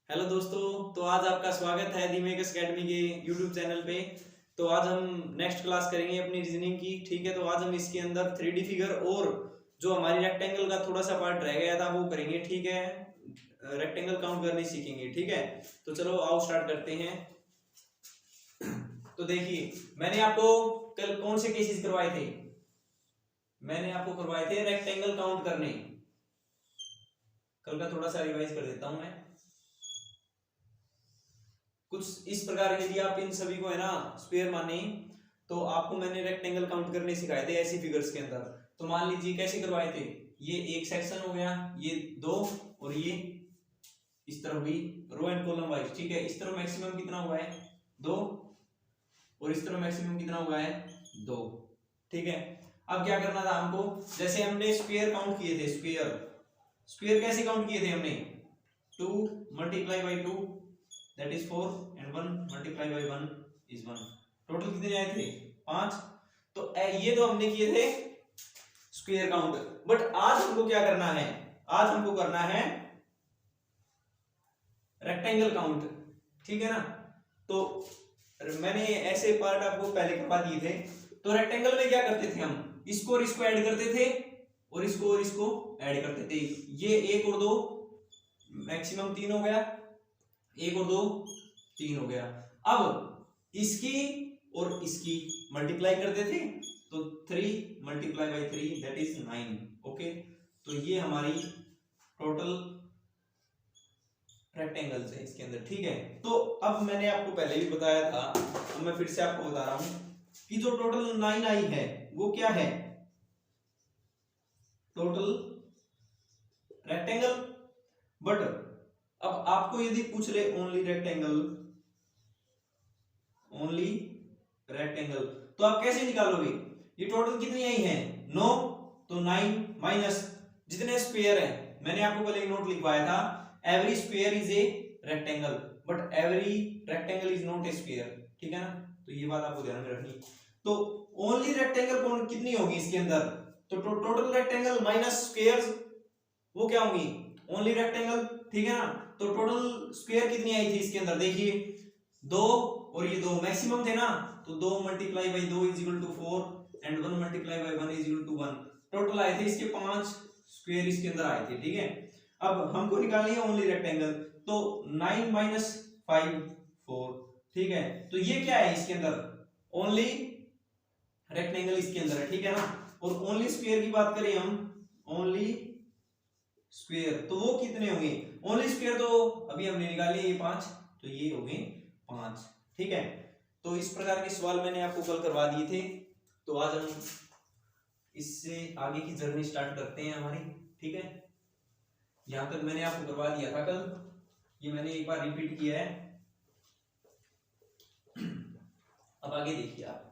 Hello दोस्तों, तो आज आपका स्वागत है दी मेकर्स अकेडमी के यूट्यूब चैनल पे। तो आज हम नेक्स्ट क्लास करेंगे अपनी रीजनिंग की। ठीक है, तो आज हम इसके अंदर 3D फिगर और जो हमारी रेक्टेंगल का थोड़ा सा पार्ट रह गया था वो करेंगे। ठीक है, रेक्टेंगल काउंट करने सीखेंगे। ठीक है, तो चलो आओ स्टार्ट करते हैं। तो देखिए, मैंने आपको कल कौन से केसेस करवाए थे? मैंने आपको करवाए थे रेक्टेंगल काउंट करने। कल का थोड़ा सा रिवाइज कर देता हूं मैं। कुछ इस प्रकार यदि आप इन सभी को है ना स्क्वायर माने तो आपको मैंने रेक्टेंगल काउंट करने सिखाए थे ऐसी फिगर्स के अंदर। तो मान लीजिए कैसे करवाए थे। ये एक सेक्शन हो गया, ये दो, और ये इस तरफ भी रो एंड कॉलम वाइज। ठीक है, इस तरफ मैक्सिमम कितना हुआ है? दो, और इस तरफ मैक्सिमम कितना हुआ है? दो। ठीक है, अब क्या करना था हमको? जैसे हमने स्क्वायर काउंट किए थे, स्क्वायर कैसे काउंट किए थे हमने? 2 multiply by 2 that is 4 and 1 multiply by 1 is 1। Total कितने आए थे? 5। तो ये तो हमने किए थे स्क्वायर काउंट। बट आज हमको क्या करना है? आज हमको करना है रेक्टेंगल काउंट। ठीक है ना? तो मैंने ऐसे पार्ट आपको पहले करवा दिए थे। तो रेक्टेंगल में क्या करते थे हम? इसको और इसको ऐड करते थे और इसको ऐड करते थे। ये एक और दो मैक्सिमम 3 हो गया, एक और दो 3 हो गया। अब इसकी और इसकी मल्टीप्लाई करते थे तो 3 multiply by 3 that is 9। Okay, तो ये हमारी टोटल रेक्टेंगल्स है इसके अंदर। ठीक है, तो अब मैंने आपको पहले भी बताया था, अब मैं फिर से आपको बता रहा हूं कि जो टोटल 9 आई है वो क्या है? Total rectangle. बट अब आपको यदि पूछ ले ओनली रेक्टेंगल तो आप कैसे निकालोगे? ये टोटल कितनी आई है? 9। तो 9 माइनस जितने स्क्वायर है, मैंने आपको कल एक नोट लिखवाया था, every square is a rectangle but every rectangle is not a square. ठीक है ना? तो ये बात आपको ध्यान में रखनी। तो ओनली रेक्टेंगल कौन कितनी होगी इसके अंदर? तो टोटल रेक्टेंगल माइनस स्क्वायर्स वो क्या होंगी? Only rectangle. ठीक है ना? तो टोटल स्क्वायर कितनी आई थी इसके अंदर? देखिए, 2 और ये 2 मैक्सिमम थे ना, तो 2 multiply by 2 is equal to 4 and 1 multiply by 1 is equal to 1। Total आए थे इसके 5 स्क्वायर इसके अंदर आए थे। ठीक है, अब हमको निकालनी है ओनली रेक्टेंगल। तो 9 माइनस 5 4। ठीक है, तो ये क्या है इसके अंदर? ओनली रेक्टेंगल इसके अंदर है। ठीक है ना? और ओनली स्क्वायर की बात करें हम, ओनली स्क्वायर तो वो कितने होंगे? ओनली स्क्वायर तो अभी हमने निकाले ये 5, तो ये हो गए 5। ठीक है, तो इस प्रकार के सवाल मैंने आपको कल करवा दिए थे। तो आज हम इससे आगे की जर्नी स्टार्ट करते हैं हमारी। ठीक है, यहां तक मैंने आपको करवा दिया था कल, ये मैंने एक बार रिपीट किया है। अब आगे देखिए आप,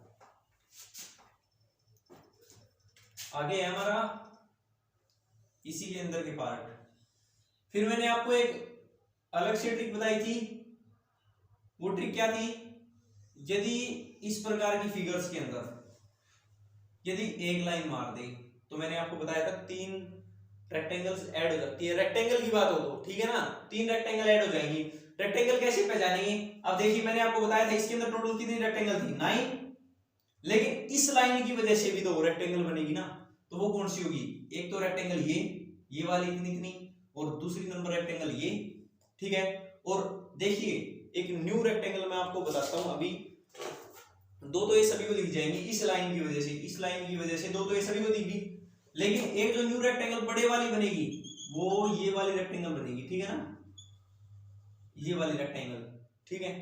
आगे है हमारा इसी के अंदर के पार्ट। फिर मैंने आपको एक अलग से ट्रिक बताई थी। वो ट्रिक क्या थी? यदि इस प्रकार की फिगर्स के अंदर यदि एक लाइन मार दे तो मैंने आपको बताया था 3 रेक्टेंगल्स ऐड हो जाती है। रेक्टेंगल की बात हो तो ठीक है ना, 3 रेक्टेंगल ऐड हो जाएंगी। रेक्टेंगल कैसे पहचानेंगे? अब देखिए, मैंने आपको बताया था इसके अंदर टोटल कितनी रेक्टेंगल थी? 9। लेकिन इस लाइन की वजह से भी तो रेक्टेंगल बनेगी ना, तो वो कौन सी होगी? एक तो रेक्टेंगल ये वाली इतनी, और दूसरी नंबर रेक्टेंगल ये। ठीक है, और देखिए एक न्यू रेक्टेंगल मैं आपको बताता हूं अभी। दो तो ये सभी को दिख जाएंगी इस लाइन की वजह से, इस लाइन की वजह से दो तो ये सभी को दिखी। लेकिन एक जो न्यू रेक्टेंगल बड़े वाली बनेगी वो ये वाली रेक्टेंगल बनेगी। ठीक है ना, ये वाली रेक्टेंगल। ठीक है,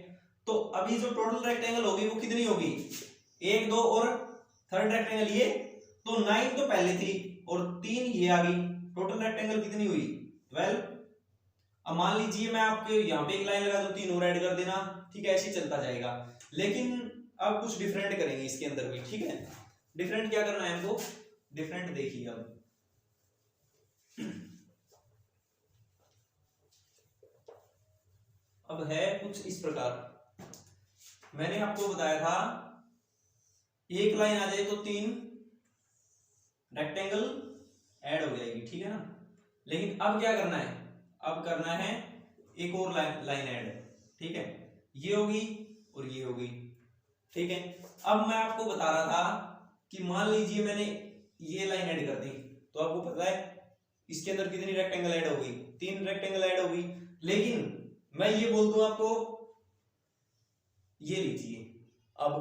तो अभी जो टोटल रेक्टेंगल होगी वो कितनी होगी? 1 2 और थर्ड रेक्टेंगल ये। तो 9 तो पहले थी और 3 ये आ गई। टोटल रेक्टेंगल कितनी हुई? 12। अब मान लीजिए मैं आपके यहाँ पे एक लाइन लगा दूं, 3 और ऐड कर देना। ठीक है, ऐसे चलता जाएगा। लेकिन अब कुछ डिफरेंट करेंगे इसके अंदर भी। ठीक है, डिफरेंट क्या करना है हमको? डिफरेंट देखिए अब है कुछ इस प्रकार। मैंने आपको बताया था एक लाइन आ जाए तो 3 रेक्टेंगल ऐड हो जाएगी। ठीक है ना? लेकिन अब क्या करना है? अब करना है एक और लाइन ऐड, ठीक है, ये होगी और ये होगी, ठीक है। अब मैं आपको बता रहा था कि मान लीजिए मैंने ये लाइन ऐड कर दी, तो आपको पता है इसके अंदर कितनी रेक्टेंगल ऐड होगी, 3 रेक्टेंगल ऐड होगी। लेकिन मैं ये बोल दूं आपको, ये लीजिए अब,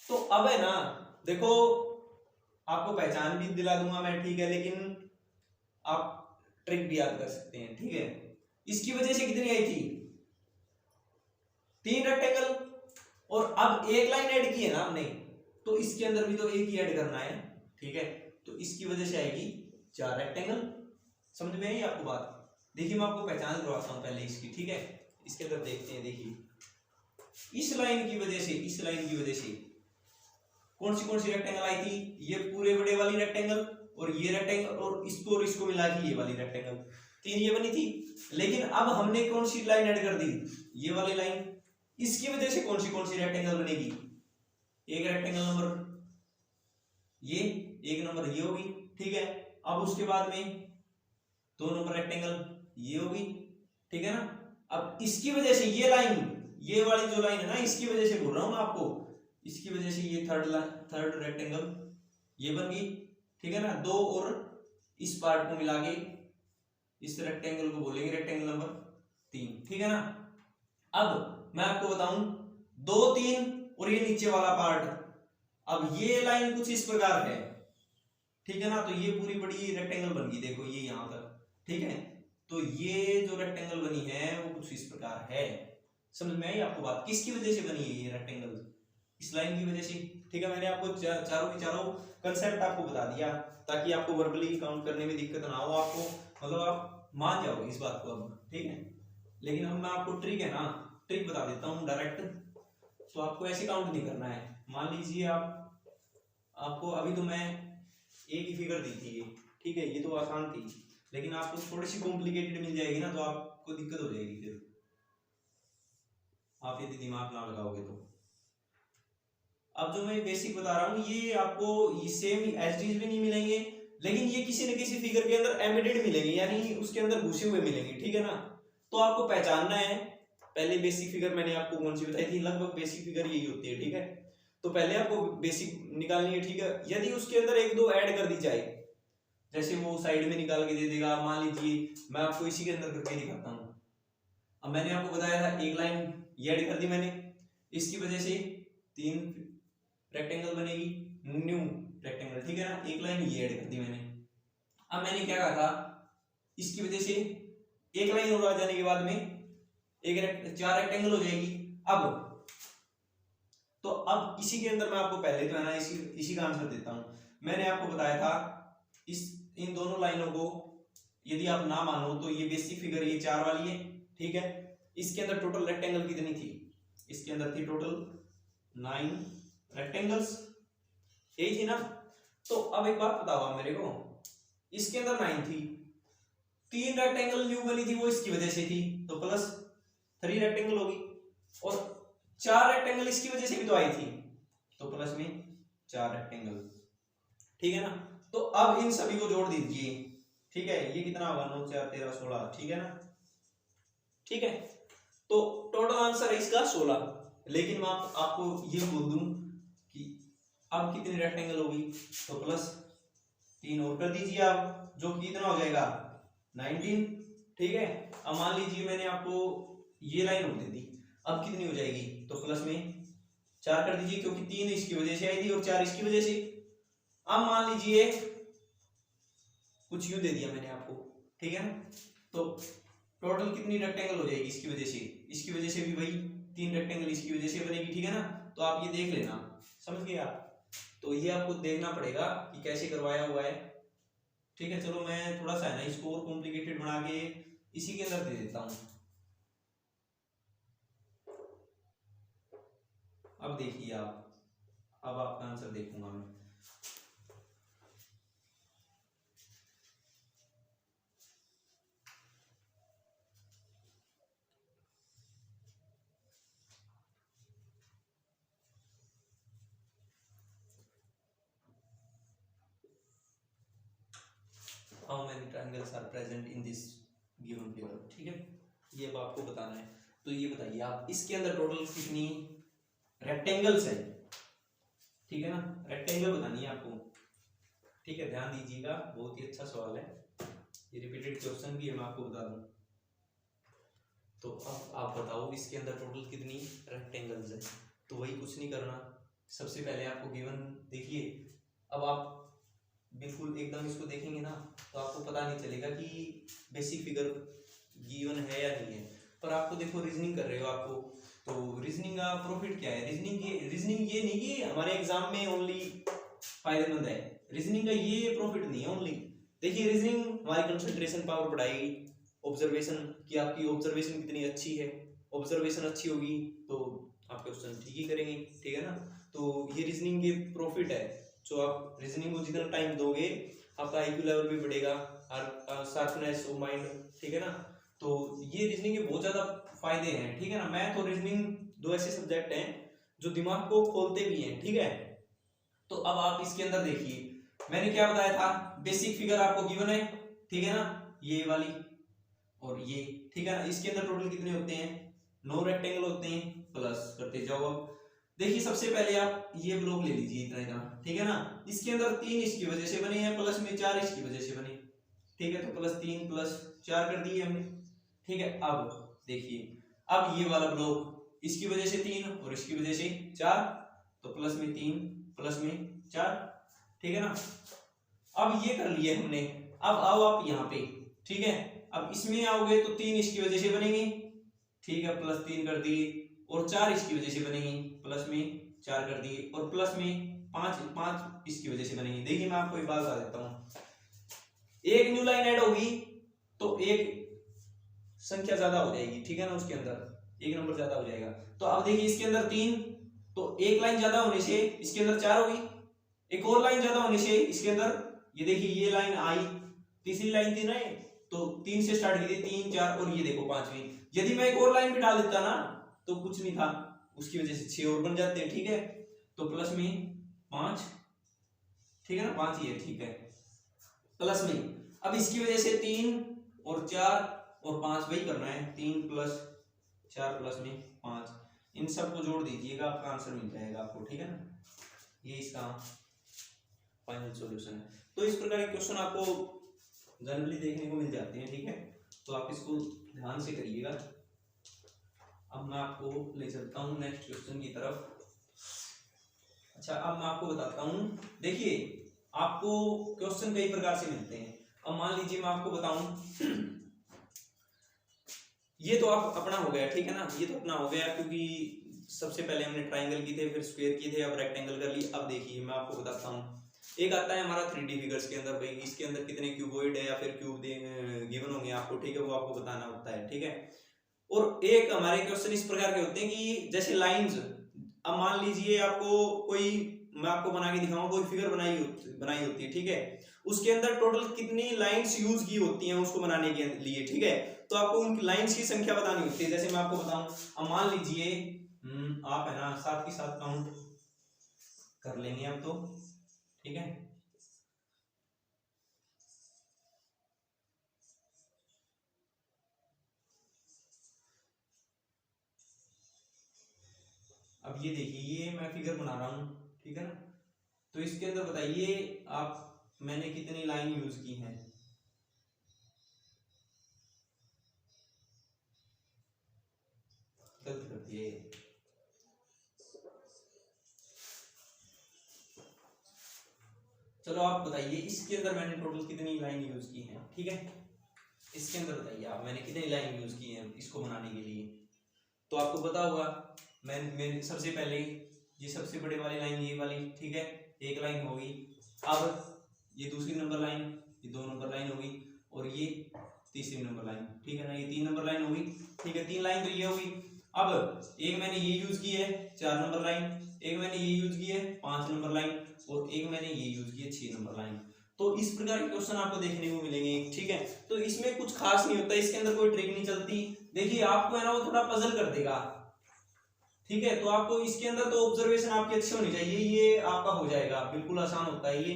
तो अब है ना, देखो आपको पहचान भी दिला दूंगा मैं, ठीक है, लेकिन आप ट्रिक भी याद कर सकते हैं, ठीक है। इसकी वजह से कितनी आई थी, 3 रेक्टेंगल, और अब एक लाइन ऐड की है ना हमने, तो इसके अंदर भी तो एक ही ऐड करना है, ठीक है, तो इसकी वजह से आएगी 4 रेक्टेंगल। समझ में आई आपको बात? देखिए मैं आपको पहचान करवाता हूं पहले इसकी, ठीक है। इसके अंदर देखते हैं, देखिए इस लाइन की वजह से, इस लाइन की वजह से कौन सी रेक्टेंगल आई थी, ये पूरे बड़े वाली रेक्टेंगल, और ये रेक्टेंगल, और इसको मिला के ये वाली रेक्टेंगल, 3 ये बनी थी। लेकिन अब हमने कौन सी लाइन ऐड कर दी, ये वाली लाइन, इसकी वजह से कौन सी रेक्टेंगल बनेगी, एक रेक्टेंगल नंबर ये, एक नंबर ये होगी, ठीक है। अब उसके बाद में 2 नंबर रेक्टेंगल ये होगी, ठीक है ना। अब इसकी वजह से ये लाइन, ये वाली जो लाइन है ना, इसकी वजह से बोल रहा हूं मैं आपको, इसकी वजह से ये थर्ड रेक्टेंगल ये बन गई, ठीक है ना। 2 और इस पार्ट को मिला के इस रेक्टेंगल को बोलेंगे रेक्टेंगल नंबर 3, ठीक है ना। अब मैं आपको बताऊं, 2 3 और ये नीचे वाला पार्ट, अब ये लाइन कुछ इस प्रकार है, ठीक है ना। तो ये पूरी बड़ी रेक्टेंगल बन गई, देखो ये यहां तक, ठीक है। तो ये जो रेक्टेंगल बनी है वो कुछ इस प्रकार है। समझ में आई आपको बात, किसकी वजह से बनी है ये रेक्टेंगल, इस लाइन की वजह से, ठीक है। मैंने आपको चारों कंसेप्ट आपको बता दिया, ताकि आपको वर्बली काउंट करने में दिक्कत ना हो, आपको मतलब आप मान जाओगे इस बात को अब, ठीक है। लेकिन अब मैं आपको ट्रिक है ना, ट्रिक बता देता हूँ डायरेक्ट, तो आपको ऐसे काउंट नहीं करना है। मान लीजिए आपको अभी तो मैं एक ही फिगर दी थी, ठीक है, ये तो आसान थी, लेकिन आपको थोड़ी सी कॉम्प्लिकेटेड मिल जाएगी ना, तो आपको दिक्कत हो जाएगी फिर, आप यदि दिमाग ना लगाओगे तो। अब जो मैं बेसिक बता रहा हूँ ये आपको ये सेम एसडीज भी नहीं मिलेंगे, लेकिन ये किसी न किसी फिगर के अंदर एम्बेडेड मिलेंगे, यानी उसके अंदर घुसे हुए मिलेंगे, ठीक है ना। तो आपको पहचानना है, पहले बेसिक फिगर मैंने आपको कौन सी बताई थी, लगभग बेसिक फिगर यही होती है, ठीक है। तो पहले आपको बेसिक निकालनी है, ठीक है। यदि उसके अंदर 1-2 ऐड कर दी जाए, जैसे वो साइड में निकाल के दे देगा, मान लीजिए मैं आपको इसी के अंदर करके दिखाता हूँ। अब मैंने आपको बताया था एक लाइन ये ऐड कर दी मैंने, इसकी वजह से 3 रेक्टेंगल बनेगी, न्यू रेक्टेंगल, ठीक है ना। एक लाइन ये ऐड कर दी मैंने। अब मैंने क्या कहा था, इसकी वजह से एक लाइन और आ जाने के बाद में 4 रेक्टेंगल हो जाएगी। अब इसी के अंदर मैं आपको पहले तो है ना इसी का आंसर देता हूं। मैंने आपको बताया था इन दोनों लाइनों को यदि आप ना मानो तो ये बेसिक फिगर ये 4 वाली है, ठीक है। इसके अंदर टोटल रेक्टेंगल कितनी थी, इसके अंदर थी टोटल 9 रेक्टेंगल्स, यही थी ना। तो अब एक बात बताओ आप मेरे को, इसके अंदर 9 थी, 3 रेक्टेंगल न्यू बनी थी वो इसकी वजह से थी, तो प्लस 3 रेक्टेंगल होगी, और 4 रेक्टेंगल इसकी वजह से भी तो आई थी, तो प्लस में 4 रेक्टेंगल, ठीक है ना। तो अब इन सभी को जोड़ दीजिए, ठीक है, ये कितना होगा 9 4 13 16, ठीक है ना, ठीक है। तो टोटल आंसर है इसका 16। लेकिन मैं आपको ये बोल दूं कि अब कितनी रेक्टेंगल होगी, तो प्लस 3 और कर दीजिए आप, जो कि कितना हो जाएगा 19, ठीक है। अब मान लीजिए मैंने आपको ये लाइन और दे दी, अब कितनी हो जाएगी, तो प्लस में 4 कर दीजिए, क्योंकि 3 इसकी वजह से आई थी और 4 इसकी वजह से। अब मान लीजिए कुछ यूं दे दिया मैंने आपको, ठीक है ना। तो टोटल कितनी रेक्टेंगल हो जाएगी इसकी वजह से भी वही 3 रेक्टेंगल इसकी वजह से बनेगी, ठीक है ना। तो आप ये देख लेना, समझ गए आप। तो ये आपको देखना पड़ेगा कि कैसे करवाया हुआ है, ठीक है। चलो मैं थोड़ा सा है ना इसको और कॉम्प्लिकेटेड बना के इसी के अंदर दे देता हूं। अब देखिए आप, अब आपका आंसर देखूंगा मैं। How many triangles are present in this given figure, ठीक है। ये अब आपको बताना है। तो ये बताइए आप, इसके अंदर टोटल कितनी रेक्टेंगल्स है, ठीक है ना, रेक्टेंगल बतानी है आपको, ठीक है, ध्यान दीजिएगा, बहुत ही अच्छा सवाल है, ये रिपीटेड क्वेश्चन भी है, मैं आपको बता दूं। तो अब आप बताओ इसके अंदर टोटल कितनी रेक्टेंगल्स है। तो वही, कुछ नहीं करना, सबसे पहले आपको गिवन देखिए, अब आप बिल्कुल एकदम इसको देखेंगे ना तो आपको पता नहीं चलेगा कि बेसिक फिगर गिवन है या नहीं है, पर आपको देखो रीजनिंग कर रहे हो आपको, तो रीजनिंग का प्रॉफिट क्या है, रीजनिंग ये नहीं कि हमारे एग्जाम में ओनली फायदेमंद है, रीजनिंग का ये प्रॉफिट नहीं है ओनली। देखिए रीजनिंग हमारी कंसंट्रेशन पावर बढ़ाएगी, ऑब्जर्वेशन की, आपकी ऑब्जर्वेशन कितनी अच्छी है, ऑब्जर्वेशन अच्छी होगी तो आप क्वेश्चन ठीक ही करेंगे, ठीक है ना। तो ये रीजनिंग के प्रॉफिट है, जो आप रीजनिंग को जितना टाइम दोगे आपका आईक्यू लेवल भी बढ़ेगा और शार्पनेस ऑफ माइंड, ठीक है ना। तो ये रीजनिंग के बहुत ज्यादा फायदे हैं, ठीक है ना। मैथ और रीजनिंग दो ऐसे सब्जेक्ट हैं जो दिमाग को खोलते भी हैं, ठीक है। तो अब आप इसके अंदर देखिए, मैंने क्या बताया था, बेसिक फिगर आपको गिवन है, ठीक है ना, ये वाली और ये, ठीक है ना। इसके अंदर टोटल कितने होते हैं, 9 रेक्टेंगल होते हैं, प्लस करते जाओ। अब देखिए सबसे पहले आप ये ब्लॉक ले लीजिए इतना इतना, ठीक है ना। इसके अंदर 3 इसकी वजह से बने हैं, प्लस में 4 इसकी वजह से बने, ठीक है। तो +3 + 4 कर दिए हमने, ठीक है। अब देखिए, अब ये वाला ब्लॉक इसकी वजह से 3 और इसकी वजह से 4, तो प्लस में 3 प्लस में 4, ठीक है ना। अब ये कर लिए हमने, अब आओ आप यहाँ पे, ठीक है। अब इसमें आओगे तो 3 इसकी वजह से बनेंगे, ठीक है, +3 कर दिए, और 4 इसकी वजह से बनेंगे, प्लस में 4 कर दिए, और प्लस में 5 इसकी वजह से बनेंगे। देखिए मैं आपको एक बात बता देता हूँ, एक न्यू लाइन ऐड होगी तो एक संख्या ज्यादा हो जाएगी, ठीक है ना, उसके अंदर एक नंबर ज्यादा हो जाएगा। तो अब देखिए इसके अंदर 3, तो एक लाइन ज्यादा होने से इसके अंदर 4 होगी, एक और लाइन ज्यादा होने से इसके अंदर, ये देखिए ये लाइन आई, तीसरी लाइन थी ना, तो 3 से स्टार्ट की थी, 3 4 और ये देखो 5वीं। यदि मैं एक और लाइन भी डाल देता ना तो कुछ नहीं था, उसकी वजह से 6 और बन जाते हैं, ठीक है। तो प्लस में 5, ठीक है ना, 5 ही है, ठीक है, प्लस में। अब इसकी वजह से 3 और 4 और 5 वही करना है, 3 + 4 प्लस में 5, इन सबको जोड़ दीजिएगा, आपका आंसर मिल जाएगा आपको, ठीक है ना। ये इसका फाइनल सॉल्यूशन है। तो इस प्रकार के क्वेश्चन आपको जनरली देखने को मिल जाते हैं, ठीक है। तो आप इसको ध्यान से करिएगा। अब मैं आपको ले चलता हूँ नेक्स्ट क्वेश्चन की तरफ। अच्छा, अब मैं आपको बताता हूँ, देखिए आपको क्वेश्चन कई प्रकार से मिलते हैं। अब मान लीजिए मैं आपको बताऊं, ये तो आप अपना हो गया, ठीक है ना, ये तो अपना हो गया, क्योंकि सबसे पहले हमने ट्राइंगल की थे, फिर स्क्वायर की थे, अब रेक्टेंगल कर ली। अब देखिए मैं आपको बताता हूँ, एक आता है हमारा 3D फिगर्स के अंदर, भाई इसके अंदर कितने क्यूबॉइड है या फिर क्यूब गिवन होंगे आपको, ठीक है, वो आपको बताना होता है, ठीक है। और एक हमारे क्वेश्चन इस प्रकार के होते हैं कि जैसे लाइंस, अब मान लीजिए आपको कोई, मैं आपको बना के दिखाऊंगा, कोई फिगर बनाई होती है, ठीक है, उसके अंदर टोटल कितनी लाइंस यूज की होती हैं उसको बनाने के लिए, ठीक है। तो आपको उन लाइंस की संख्या बतानी होती है। जैसे मैं आपको बताऊं, अब मान लीजिए आप है ना साथ के साथ काउंट कर लेंगे अब तो, ठीक है। अब ये देखिए, ये मैं फिगर बना रहा हूं, ठीक है ना। तो इसके अंदर बताइए आप, मैंने कितनी लाइन यूज की है, गलत कर दिए। चलो आप बताइए इसके अंदर मैंने टोटल कितनी लाइन यूज की है, ठीक है। इसके अंदर बताइए आप, मैंने कितनी लाइन यूज की है इसको बनाने के लिए। तो आपको पता होगा, मैं सबसे पहले ये सबसे बड़े वाली लाइन ये वाली, ठीक है, एक लाइन होगी। अब ये दूसरी नंबर लाइन, ये 2 नंबर लाइन होगी, और ये तीसरी नंबर लाइन, ठीक है ना, ये 3 नंबर लाइन होगी, ठीक है, 3 लाइन तो ये होगी। अब एक मैंने ये यूज की है 4 नंबर लाइन, एक मैंने ये यूज की है 5 नंबर लाइन, और एक मैंने ये यूज की है 6 नंबर लाइन। तो इस प्रकार के क्वेश्चन आपको देखने को मिलेंगे, ठीक है। तो इसमें कुछ खास नहीं होता, इसके अंदर कोई ट्रिक नहीं चलती। देखिए आपको है ना वो थोड़ा पजल कर देगा, ठीक है। तो आपको इसके अंदर तो ऑब्जर्वेशन आपकी अच्छी होनी चाहिए, ये आपका हो जाएगा, बिल्कुल आसान होता है ये।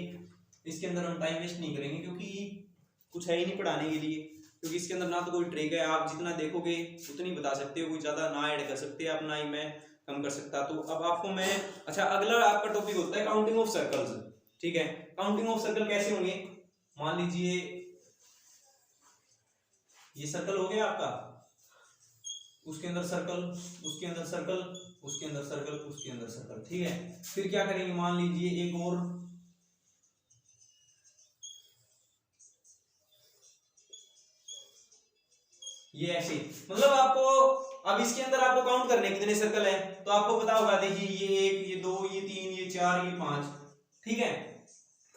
इसके अंदर हम टाइम वेस्ट नहीं करेंगे क्योंकि कुछ है ही नहीं पढ़ाने के लिए। क्योंकि इसके अंदर ना तो कोई ट्रिक है, आप जितना देखोगे उतनी बता सकते हो, कोई ज्यादा ना ऐड कर सकते आप, ना ही मैं कम कर सकता। तो अब आपको मैं, अच्छा अगला आपका टॉपिक होता है काउंटिंग ऑफ सर्कल्स। ठीक है, काउंटिंग ऑफ सर्कल कैसे होंगे, मान लीजिए ये सर्कल हो गया आपका, उसके अंदर सर्कल, उसके अंदर सर्कल, उसके अंदर सर्कल, उसके अंदर सर्कल। ठीक है, फिर क्या करेंगे, मान लीजिए एक और, ये ऐसे, मतलब आपको अब इसके अंदर आपको काउंट करने कितने सर्कल है, तो आपको पता होगा, देखिए ये 1, ये 2, ये 3, ये 4, ये 5। ठीक है,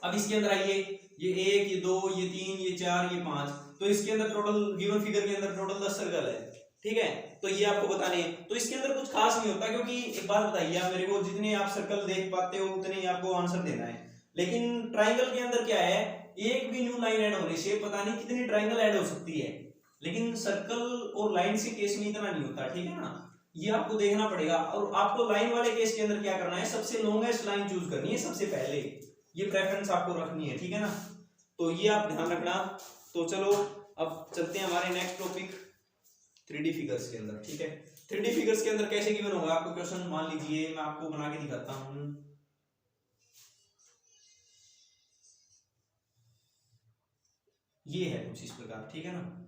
अब इसके अंदर आइए, ये 1, ये 2, ये 3, ये 4, ये 5, तो इसके अंदर टोटल गिवन फिगर के अंदर टोटल 10 सर्कल है। ठीक है, तो ये आपको बताने हैं। तो इसके अंदर कुछ खास नहीं होता, क्योंकि एक बात बताइए आप मेरे को, जितने आप सर्कल देख पाते हो उतने ही आपको आंसर देना है। लेकिन ट्राइंगल के अंदर क्या है, एक भी न्यू लाइन ऐड होने से पता नहीं कितनी ट्राइंगल ऐड हो सकती है, लेकिन सर्कल और लाइन के केस में इतना नहीं होता। ठीक है ना, ये आपको देखना पड़ेगा। और आपको लाइन वाले केस के अंदर क्या करना है, सबसे लॉन्गेस्ट लाइन चूज करनी है सबसे पहले, ये प्रेफरेंस आपको रखनी है। ठीक है ना, तो ये आप ध्यान रखना। तो चलो अब चलते हैं हमारे नेक्स्ट टॉपिक 3D फिगर्स के अंदर। ठीक है, 3D फिगर्स के अंदर कैसे गिवन होगा आपको क्वेश्चन, मान लीजिए मैं आपको बना के दिखाता हूं, ये है कुछ इस प्रकार। ठीक है ना,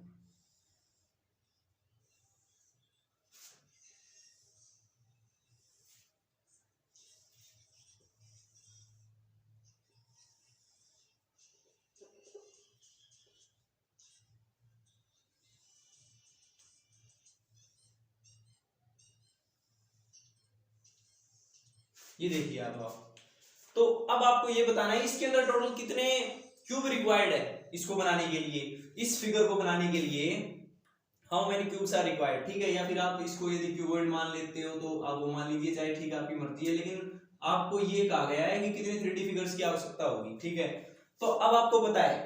ये देखिए आप, तो अब आपको ये बताना है इसके अंदर टोटल कितने क्यूब रिक्वायर्ड है इसको बनाने के लिए, इस फिगर को बनाने के लिए how many cubes are required. ठीक है, या फिर आप इसको यदि क्यूबॉइड मान लेते हो तो आप वो मान लीजिए, चाहे ठीक है आपकी मर्जी है, लेकिन आपको ये कहा गया है कि कितने 3D फिगर्स की आवश्यकता होगी। ठीक है, तो अब आपको पता है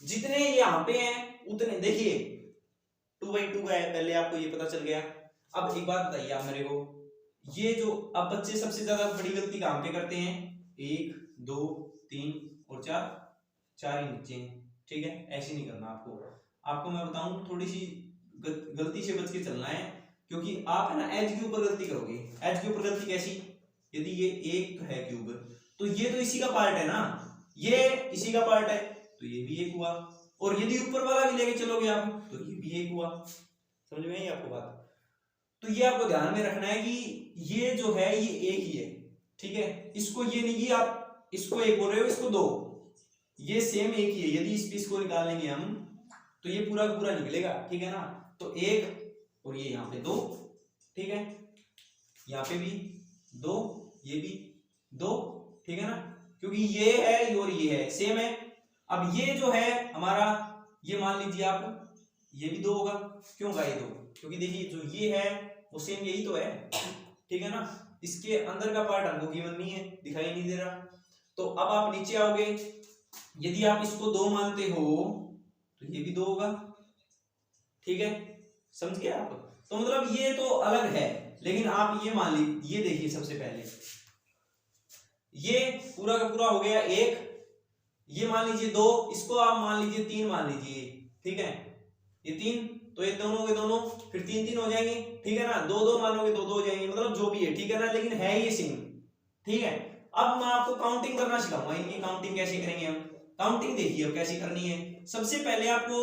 जितने ये यहाँ पे हैं उतने, देखिए 2x2 का है, पहले आपको ये पता चल गया। अब एक बात बताइए आप मेरे को, ये जो अब बच्चे सबसे ज्यादा बड़ी गलती कहां पे करते हैं, 1, 2, 3 और 4, 4 ही नीचे हैं। ठीक है, ऐसे नहीं करना आपको मैं बताऊं, थोड़ी सी गलती से बच के चलना है, क्योंकि आप है ना एज के ऊपर गलती करोगे। एज के ऊपर गलती कैसी, यदि ये एक है क्यूब, तो ये तो इसी का पार्ट है ना, ये इसी का पार्ट है, तो ये भी एक हुआ, और यदि ऊपर वाला भी लेके चलोगे आप तो ये भी एक हुआ। समझ में आई आपको बात, तो ये आपको ध्यान में रखना है कि ये जो है ये एक ही है। ठीक है, इसको ये नहीं कि आप इसको एक बोल रहे हो इसको दो, ये सेम एक ही है। यदि इस पीस को निकाल लेंगे हम तो ये पूरा पूरा निकलेगा। ठीक है ना, तो एक और ये यहाँ पे 2। ठीक है, यहाँ पे भी 2, ये भी 2। ठीक है ना, क्योंकि ये है और ये है सेम है। अब ये जो है हमारा, ये मान लीजिए आप ये भी 2 होगा, क्यों होगा ये 2, क्योंकि देखिए जो ये है वो सेम यही तो है। ठीक है ना, इसके अंदर का पार्ट हमको गिवन नहीं है, दिखाई नहीं दे रहा। तो अब आप नीचे आओगे, यदि आप इसको 2 मानते हो तो ये भी 2 होगा। ठीक है, समझ गए आप, तो मतलब ये तो अलग है, लेकिन आप ये मान लीजिए, ये देखिए सबसे पहले ये पूरा का पूरा हो गया 1, ये मान लीजिए 2, इसको आप मान लीजिए 3 मान लीजिए। ठीक है, ये 3, तो ये दोनों के दोनों फिर 3 3 हो जाएंगे। ठीक है ना, 2 2 मानोगे तो 2 हो जाएंगे, मतलब जो भी है। ठीक है ना, लेकिन है ये सेम। ठीक है, अब मैं आपको काउंटिंग करना सिखाऊंगा, इनकी काउंटिंग कैसे करेंगे हम। काउंटिंग देखिए अब कैसे करनी है। सबसे पहले आपको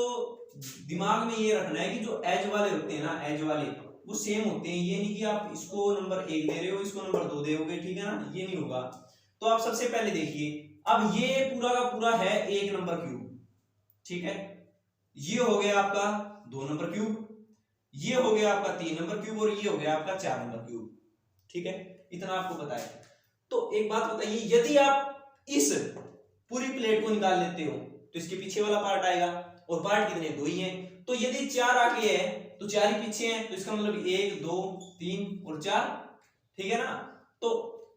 दिमाग में ये रखना है कि जो एज वाले होते हैं ना, एज वाले वो सेम होते हैं। ये नहीं कि आप इसको नंबर 1 दे रहे हो, इसको नंबर 2 दोगे। ठीक है ना, ये नहीं होगा। तो आप सबसे पहले देखिए, अब ये पूरा का पूरा है 1 नंबर क्यूब। ठीक है, ये हो गया आपका 2 नंबर क्यूब, ये हो गया आपका 3 नंबर क्यूब, और ये हो गया आपका 4 नंबर क्यूब। ठीक है, इतना आपको पता है। तो एक बात बताइए, यदि आप इस पूरी प्लेट को निकाल लेते हो तो इसके पीछे वाला पार्ट आएगा, और पार्ट कितने, 2 ही हैं। तो यदि 4 आगे है तो 4 ही पीछे हैं, तो इसका मतलब 1 2 3 और 4। ठीक है ना, तो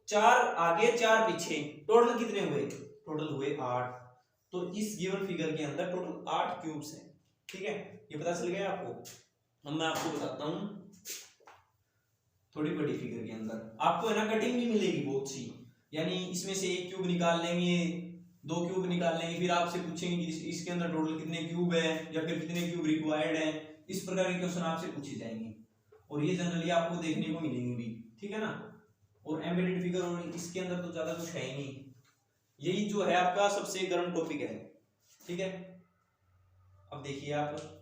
4 आगे 4 पीछे, टोटल कितने हुए, टोटल हुए 8। तो इस गिवन फिगर के अंदर टोटल 8 क्यूब्स हैं। ठीक है, ये पता चल गया आपको। अब मैं आपको बताता हूं, थोड़ी बड़ी फिगर के अंदर आपको है ना कटिंग भी मिलेगी बहुत सी, यानी इसमें से एक क्यूब निकाल लेंगे 2 क्यूब निकाल लेंगे, फिर आपसे पूछेंगे कि इसके अंदर टोटल कितने क्यूब है या फिर कितने क्यूब रिक्वायर्ड है। इस प्रकार के क्वेश्चन आपसे पूछे जाएंगे और ये जनरली आपको देखने को मिलेंगे भी, ठीक है ना। और एम्बेडेड फिगर और इसके अंदर तो ज्यादा कुछ है ही नहीं, यही जो है आपका सबसे गर्म टॉपिक है, ठीक है। अब देखिए आप,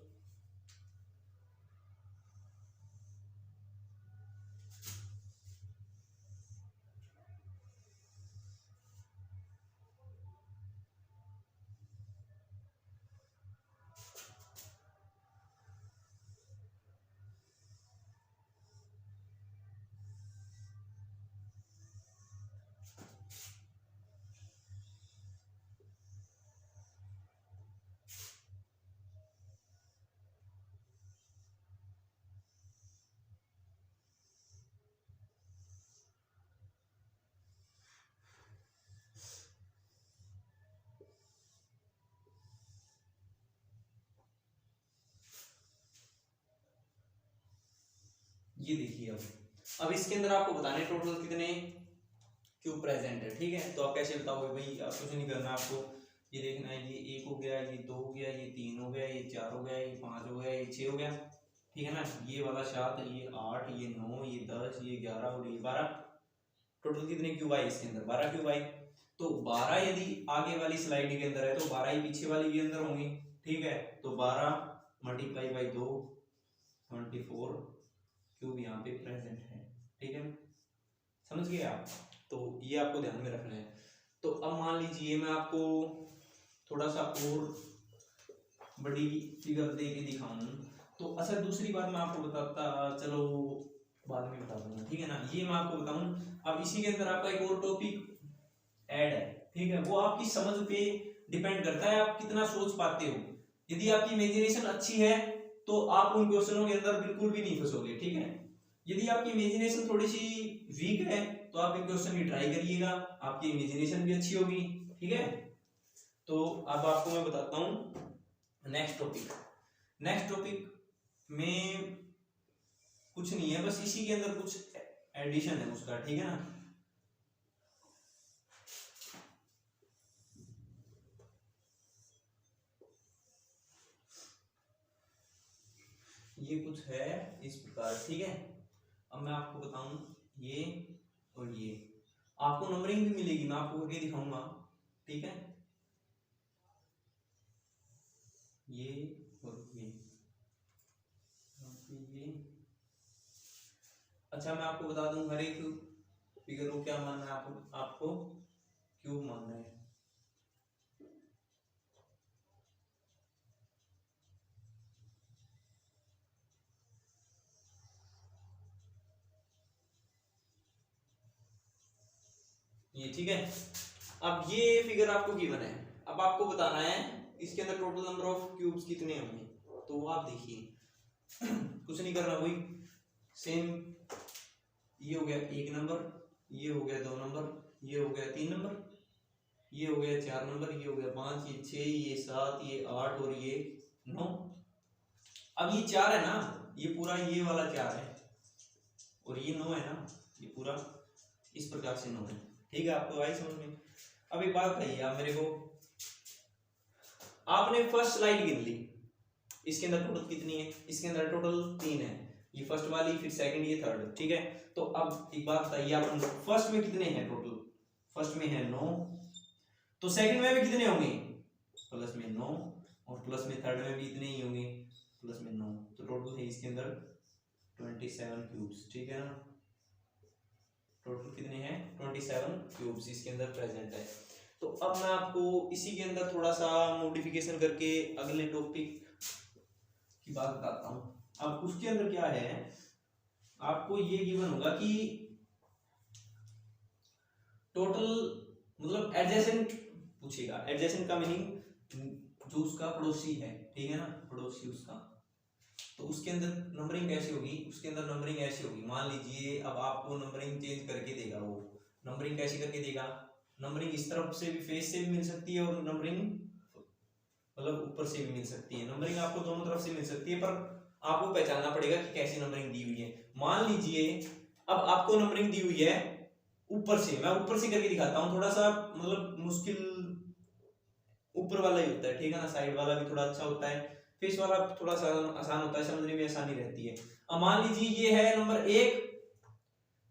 ये देखिए अब इसके अंदर आपको बताने टोटल कितने क्यूब प्रेजेंट है, ठीक है। तो आप कैसे बताओगे भाई, आप कुछ नहीं करना, आपको ये देखना है, ये 1 हो गया, ये 2 हो गया, ये 3 हो गया, ये 4 हो गया, ये 5 हो गया, ये 6 हो गया, ठीक है ना। ये वाला 7, ये 8, ये 9, ये 10, ये 11 और ये 12, टोटल कितने क्यूब आए इसके अंदर, 12 क्यूब आए। तो 12 यदि आगे वाली स्लाइड के अंदर है तो 12 ही पीछे वाली के अंदर होंगे, ठीक है। तो 12 मल्टीप्लाई बाई 2, 24 क्यूब यहाँ पे प्रेजेंट है, ठीक है, समझ गए आप। तो ये आपको ध्यान में रखना है। तो अब मान लीजिए मैं आपको थोड़ा सा और बड़ी फिगर दे के दिखाऊं, तो अच्छा दूसरी बात मैं आपको बताता, चलो बाद में बता दूंगा, ठीक है ना। ये मैं आपको बताऊं, अब इसी के अंदर आपका एक और टॉपिक ऐड है, ठीक है। वो आपकी समझ पे डिपेंड करता है, आप कितना सोच पाते हो। यदि आपकी इमेजिनेशन अच्छी है तो आप उन क्वेश्चनों के अंदर बिल्कुल भी नहीं फंसोगे, ठीक है। यदि आपकी इमेजिनेशन थोड़ी सी वीक है तो आप इन क्वेश्चन की ट्राई करिएगा, आपकी इमेजिनेशन भी अच्छी होगी, ठीक है। तो अब आपको मैं बताता हूं नेक्स्ट टॉपिक में कुछ नहीं है, बस इसी के अंदर कुछ एडिशन है उसका, ठीक है ना। ये कुछ है इस प्रकार, ठीक है। अब मैं आपको बताऊं, ये और ये आपको नंबरिंग भी मिलेगी, मैं आपको करके दिखाऊंगा, ठीक है। ये और ये अच्छा मैं आपको बता दूं, हर एक फिगर को क्या मानना है, आपको क्यूब मानना है। ये ठीक है। अब ये फिगर आपको गिवन है, अब आपको बताना है इसके अंदर टोटल नंबर ऑफ क्यूब्स कितने होंगे। तो आप देखिए कुछ नहीं करना, कोई सेम, ये हो गया 1 नंबर, ये हो गया 2 नंबर, ये हो गया 3 नंबर, ये हो गया 4 नंबर, ये हो गया 5, ये 6, ये 7, ये 8 और ये 9। अब ये 4 है ना, ये पूरा ये वाला 4 है और ये 9 है ना, ये पूरा इस प्रकार से 9 है, ठीक है। आपको आई समझ में। अब एक बात बताइए आप मेरे को, आपने फर्स्ट स्लाइड गिन ली, इसके अंदर टोटल कितनी है, इसके अंदर टोटल 3 है, ये फर्स्ट वाली, फिर सेकंड, ये थर्ड, ठीक है। तो अब एक बात बताइए आप, फर्स्ट में कितने हैं टोटल, फर्स्ट में है 9, तो सेकंड में भी कितने होंगे, प्लस में 9, और प्लस में थर्ड में भी इतने ही होंगे, प्लस में 9। तो टोटल है इसके अंदर 27 क्यूब्स, ठीक है ना। टोटल कितने हैं, 27 क्यूब्स इसके अंदर प्रेजेंट है। तो अब मैं आपको इसी के अंदर थोड़ा सा मॉडिफिकेशन करके अगले टॉपिक की बात बताता हूँ। अब उसके अंदर क्या है, आपको ये गिवन होगा कि टोटल मतलब एडजेसेंट पूछेगा, एडजेसेंट का मीनिंग जो उसका पड़ोसी है, ठीक है ना, पड़ोसी उसका। तो उसके अंदर नंबरिंग कैसी होगी, उसके अंदर नंबरिंग ऐसी होगी, मान लीजिए अब आपको नंबरिंग चेंज करके देगा, वो नंबरिंग कैसे करके देगा, नंबरिंग इस तरफ से भी, फेस से भी मिल सकती है, और नंबरिंग मतलब ऊपर से भी मिल सकती है। नंबरिंग आपको दोनों तरफ से मिल सकती है, पर आपको पहचानना पड़ेगा कि कैसी नंबरिंग दी हुई है। मान लीजिए अब आपको नंबरिंग दी हुई है ऊपर से, मैं ऊपर से करके दिखाता हूँ, थोड़ा सा मतलब मुश्किल ऊपर वाला ही होता है, ठीक है ना। साइड वाला भी थोड़ा अच्छा होता है, फेस वाला थोड़ा सा आसान होता है, समझने में आसानी रहती है। अब मान लीजिए ये है नंबर 1,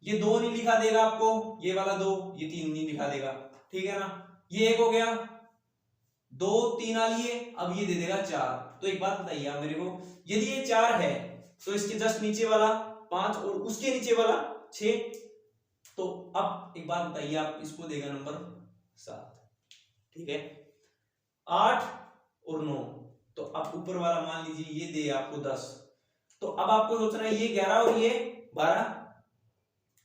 ये 2 नहीं लिखा देगा आपको, ये वाला 2, ये 3 नहीं लिखा देगा, ठीक है ना। ये 1 हो गया, 2 3 आ लिए, अब ये दे देगा 4। तो एक बात बताइए आप मेरे को, यदि ये 4 है तो इसके जस्ट नीचे वाला 5 और उसके नीचे वाला 6, तो अब एक बात बताइए आप, इसको देगा नंबर 7, ठीक है। 8 और 9, तो अब ऊपर वाला मान लीजिए ये दे आपको 10, तो अब आपको सोचना है ये 11 और ये 12,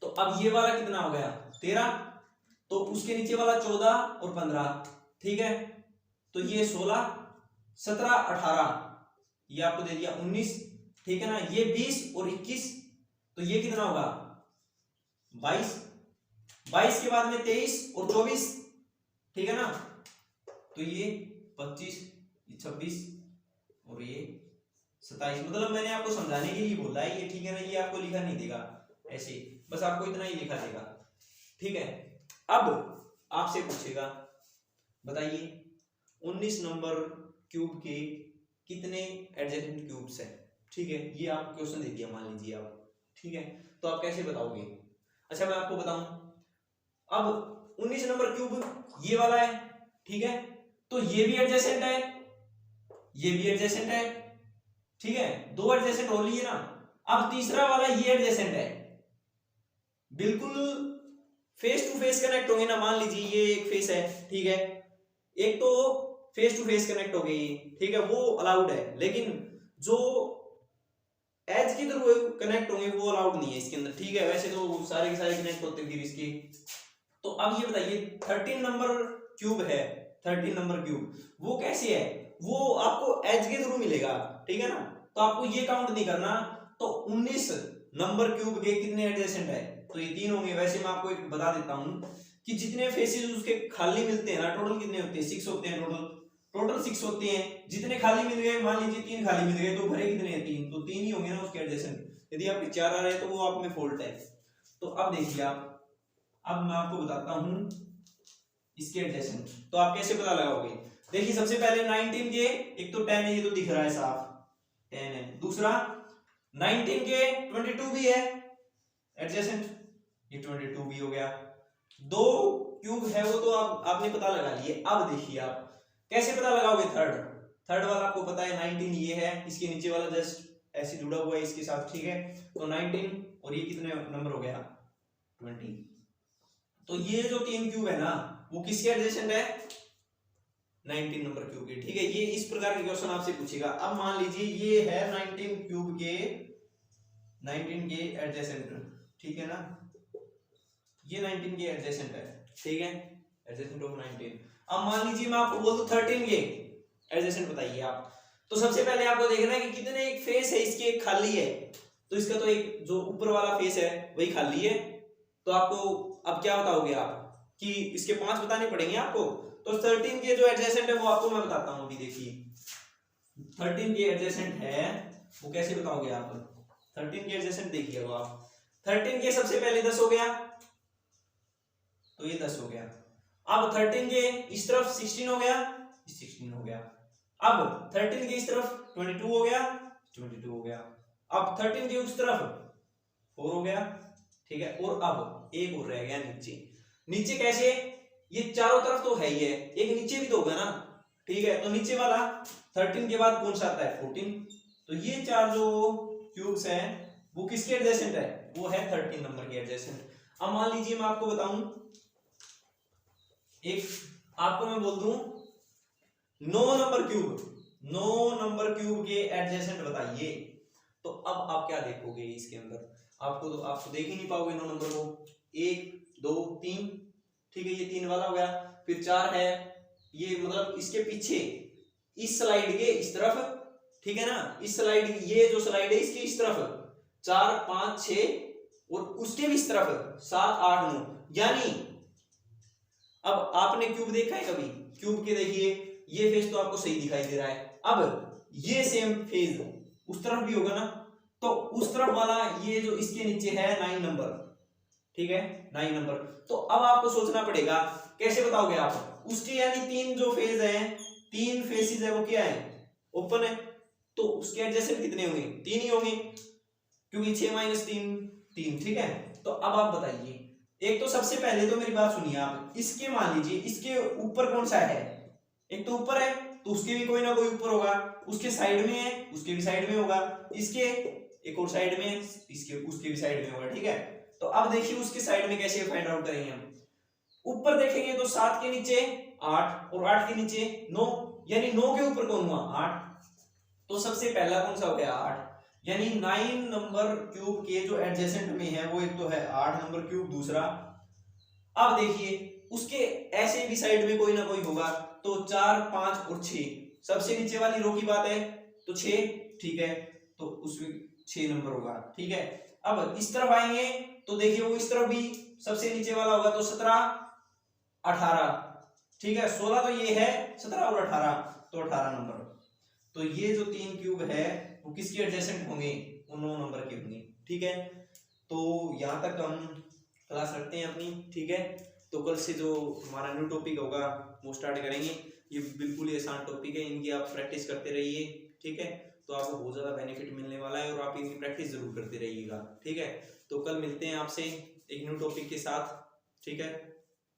तो अब ये वाला कितना हो गया 13, तो उसके नीचे वाला 14 और 15, ठीक है। तो ये 16 17 18, ये आपको दे दिया 19, ठीक है ना। ये 20 और 21, तो ये कितना होगा 22, 22 के बाद में 23 और 24, ठीक है ना। तो ये 25, 26 और ये 27, मतलब मैंने आपको समझाने के लिए बोला है ये, ठीक है ना। ये आपको लिखा नहीं देगा ऐसे, बस आपको इतना ही लिखा देगा, ठीक है। अब आपसे पूछेगा बताइए 19 नंबर क्यूब के कितने एडजेसेंट क्यूब्स हैं, ठीक है। ये आपको क्वेश्चन दे दिया मान लीजिए आप, ठीक है। तो आप कैसे बताओगे? अच्छा मैं आपको बताऊं, अब 19 नंबर क्यूब ये वाला है, ठीक है, तो ये भी एडजेसेंट है, ये भी एडजेसेंट है, ठीक है। 2 एडजेसेंट हो लिए ना। अब तीसरा वाला ये एडजेसेंट है, बिल्कुल फेस टू फेस कनेक्ट होंगे ना। मान लीजिए ये एक फेस है, ठीक है, एक तो फेस टू फेस कनेक्ट हो गई, ठीक है, वो अलाउड है, लेकिन जो एज के थ्रू कनेक्ट होंगे वो अलाउड नहीं है इसके अंदर, ठीक है। वैसे तो सारे के सारे कनेक्ट होते फिर इसके। तो अब ये बताइए 13 नंबर क्यूब है, 13 नंबर क्यूब वो कैसे है, वो आपको एज के थ्रू मिलेगा, ठीक है ना। तो आपको ये काउंट नहीं करना। तो 19 नंबर क्यूब के कितने एडजेसेंट है, तो ये 3 होंगे। वैसे मैं आपको एक बता देता हूं कि जितने फेसेस उसके खाली मिलते हैं ना, टोटल कितने होते हैं 6 होते हैं, टोटल 6 होते हैं। जितने खाली मिल गए, मान लीजिए 3 खाली मिल गए, तो भरे कितने हैं 3, तो 3 ही होंगे ना उसके एडजेसेंट। यदि आपके 4 आ रहे हैं तो वो आप में फॉल्ट है। तो अब देखिए आप, अब मैं आपको बताता हूं इसके एडजेसेंट, तो आप कैसे पता लगाओगे। देखिए सबसे पहले 19 के, एक तो 10 है, ये तो दिख रहा है साफ 10 है। दूसरा 19 के 22 भी है एडजेसेंट, ये 22 भी हो गया। 2 क्यूब है वो तो आपने पता लगा लिए। अब देखिए आप कैसे पता लगाओगे थर्ड वाला, आपको पता है 19 ये है, इसके नीचे वाला जस्ट ऐसे जुड़ा हुआ है इसके साथ, ठीक है। तो 19 और ये कितने नंबर हो गया 20। तो ये जो 3 क्यूब है ना वो किसके एडजेसेंट है 19 नंबर क्यूब के, ठीक है। ये इस प्रकार के क्वेश्चन आपसे पूछेगा। अब मान लीजिए ये है 19 क्यूब के 19 के एडजेसेंट, ठीक है ना, ये 19 के एडजेसेंट है, ठीक है, एडजेसेंट ऑफ 19। अब मान लीजिए मैं आपको बोल दूं 13 के एडजेसेंट बताइए आप। तो सबसे पहले आपको देखना है कि कितने एक फेस है इसके, एक खाली है, तो इसका तो एक जो ऊपर वाला फेस है वही खाली है। तो आपको अब क्या बताओगे आप कि इसके 5 बताने पड़ेंगे आपको। तो 13 के जो एडजेसेंट है वो आपको मैं बताता हूं अभी। देखिए 13 के एडजेसेंट है वो कैसे बताओगे आप। 13 के एडजेसेंट देखिए आप, 13 के सबसे पहले 10 हो गया, तो ये 10 हो गया। अब 13 के इस तरफ 16 हो गया, 16 हो गया। अब 13 के इस तरफ 22 हो गया, 22 हो गया। अब 13 के उस तरफ 4 हो गया, ठीक है। और अब एक और रह गया नीचे। नीचे कैसे, ये चारों तरफ तो है ही है, एक नीचे भी तो होगा ना, ठीक है। तो नीचे वाला 13 के बाद कौन सा आता है 14। तो ये 4 जो क्यूब्स हैं वो किसके एडजेसेंट है, वो है 13 नंबर के एडजेसेंट। अब मान लीजिए मैं आपको बताऊं, एक आपको मैं बोल दूं 9 नंबर क्यूब के एडजेसेंट बताइए। तो अब आप क्या देखोगे इसके अंदर, आपको देख ही नहीं पाओगे 9 नंबर को। 1 2 3, ठीक है, ये 3 वाला हो गया। फिर 4 है, ये मतलब इसके पीछे इस स्लाइड के इस तरफ, ठीक है ना, इस स्लाइड, ये जो स्लाइड है इसके इस तरफ 4 5 6 और उसके भी इस तरफ 7 8 9। यानी अब आपने क्यूब देखा है कभी, क्यूब के देखिए ये फेस तो आपको सही दिखाई दे रहा है। अब ये सेम फेस उस तरफ भी होगा ना, तो उस तरफ वाला ये जो इसके नीचे है 9 नंबर, ठीक है, 9 नंबर। तो अब आपको सोचना पड़ेगा कैसे बताओगे आप उसके, यानी 3 जो फेज हैं 3 फेसेस है वो क्या है, ओपन है, तो उसके एडजेसेंट कितने होंगे, 3 ही होंगे, क्योंकि 6 - 3 3, ठीक है। तो अब आप बताइए, एक तो सबसे पहले तो मेरी बात सुनिए आप, इसके मान लीजिए इसके ऊपर कौन सा है, एक तो ऊपर है तो उसके भी कोई ना कोई ऊपर होगा, उसके साइड में है उसके भी साइड में होगा, इसके एक और साइड में है इसके उसके भी साइड में होगा, ठीक है। तो अब देखिए उसके साइड में कैसे फाइंड आउट करेंगे हम, ऊपर देखेंगे तो 7 के नीचे 8 और 8 के नीचे 9, यानी 9 के ऊपर कौन हुआ 8, तो सबसे पहला कौन सा हो गया 8, यानी 9 नंबर क्यूब के जो एडजेसेंट में है वो एक तो है 8 नंबर क्यूब दूसरा। अब देखिए उसके ऐसे भी साइड में कोई ना कोई होगा, तो 4 5 और 6, सबसे नीचे वाली रो की बात है तो 6, ठीक है, तो उसमें 6 नंबर होगा, ठीक है। अब इस तरफ आएंगे तो देखिए वो इस तरफ भी सबसे नीचे वाला होगा, तो 17 18, ठीक है, 16 तो ये है, 17 और 18 तो 18 नंबर। तो ये जो 3 क्यूब है वो किसके एडजेसेंट होंगे, वो 9 नंबर के होंगे, ठीक है। तो यहाँ तक हम क्लास रखते हैं अपनी, ठीक है। तो कल से जो हमारा न्यू टॉपिक होगा वो स्टार्ट करेंगे, ये बिल्कुल ही आसान टॉपिक है, इनकी आप प्रैक्टिस करते रहिए, ठीक है। तो आपको बहुत ज़्यादा बेनिफिट मिलने वाला है और आप इनकी प्रैक्टिस जरूर करते रहिएगा, ठीक है। तो कल मिलते हैं आपसे एक न्यू टॉपिक के साथ, ठीक है।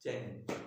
जय हिंद।